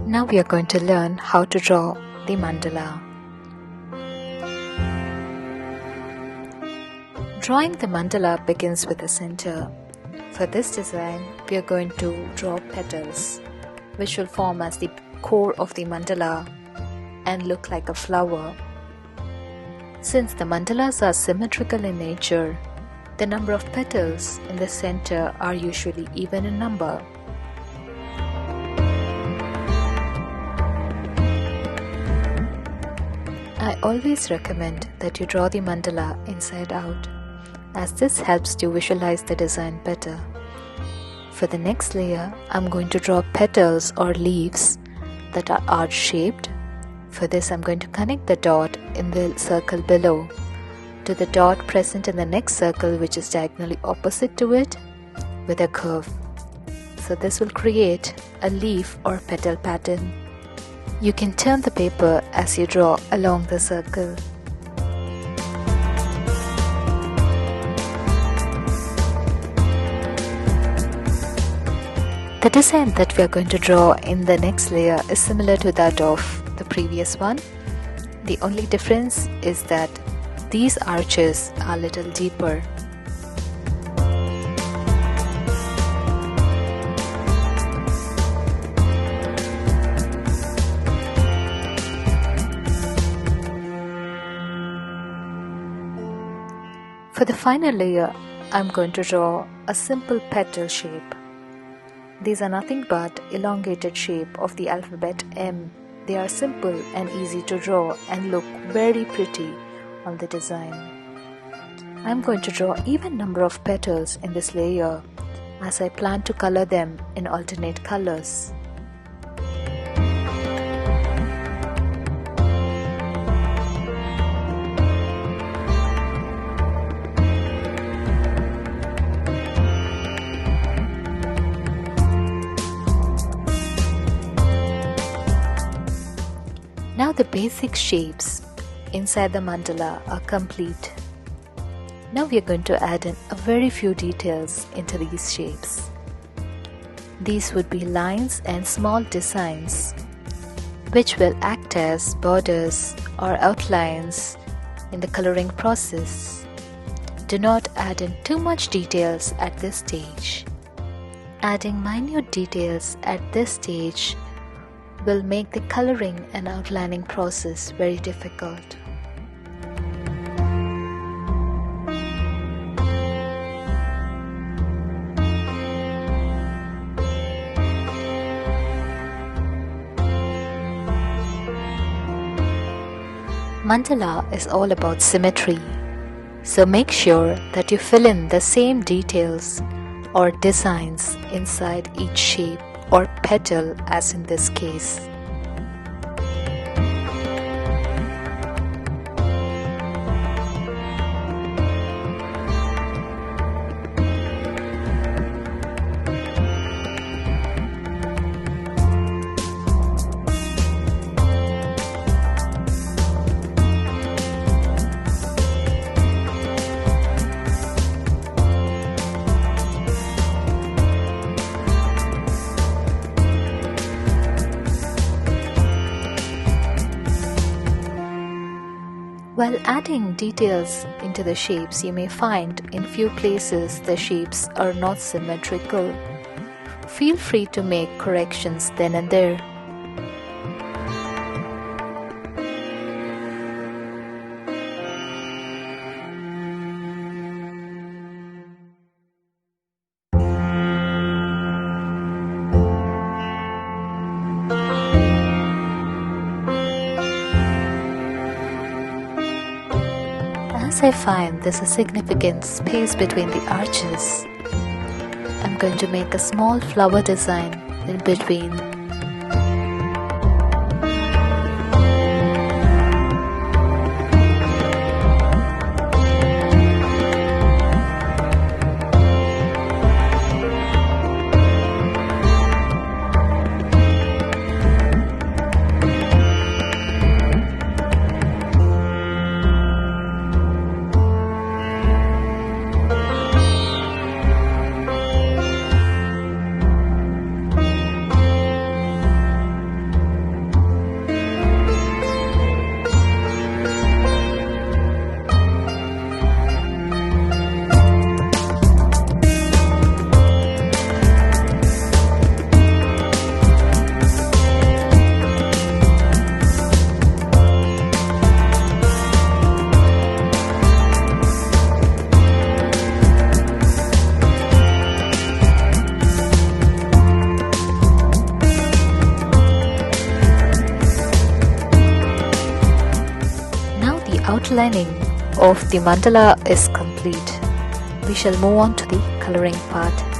Now we are going to learn how to draw the mandala. Drawing the mandala begins with the center. For this design, we are going to draw petals, which will form as the core of the mandala and look like a flower. Since the mandalas are symmetrical in nature, the number of petals in the center are usually even in number. I always recommend that you draw the mandala inside out, as this helps you visualize the design better. For the next layer, I'm going to draw petals or leaves that are arch-shaped. For this, I'm going to connect the dot in the circle below to the dot present in the next circle, which is diagonally opposite to it, with a curve. So this will create a leaf or petal pattern. You can turn the paper as you draw along the circle. The design that we are going to draw in the next layer is similar to that of the previous one. The only difference is that these arches are a little deeper. For the final layer, I'm going to draw a simple petal shape. These are nothing but elongated shape of the alphabet M. They are simple and easy to draw and look very pretty on the design. I'm going to draw even number of petals in this layer as I plan to color them in alternate colors. Now the basic shapes inside the mandala are complete. Now we are going to add in a very few details into these shapes. These would be lines and small designs which will act as borders or outlines in the coloring process. Do not add in too much details at this stage. Adding minute details at this stage will make the coloring and outlining process very difficult. Mandala is all about symmetry, so make sure that you fill in the same details or designs inside each shape or petal as in this case. While adding details into the shapes, you may find in few places the shapes are not symmetrical. Feel free to make corrections then and there. As I find there's a significant space between the arches, I'm going to make a small flower design in between. outlining of the mandala is complete, we shall move on to the coloring part.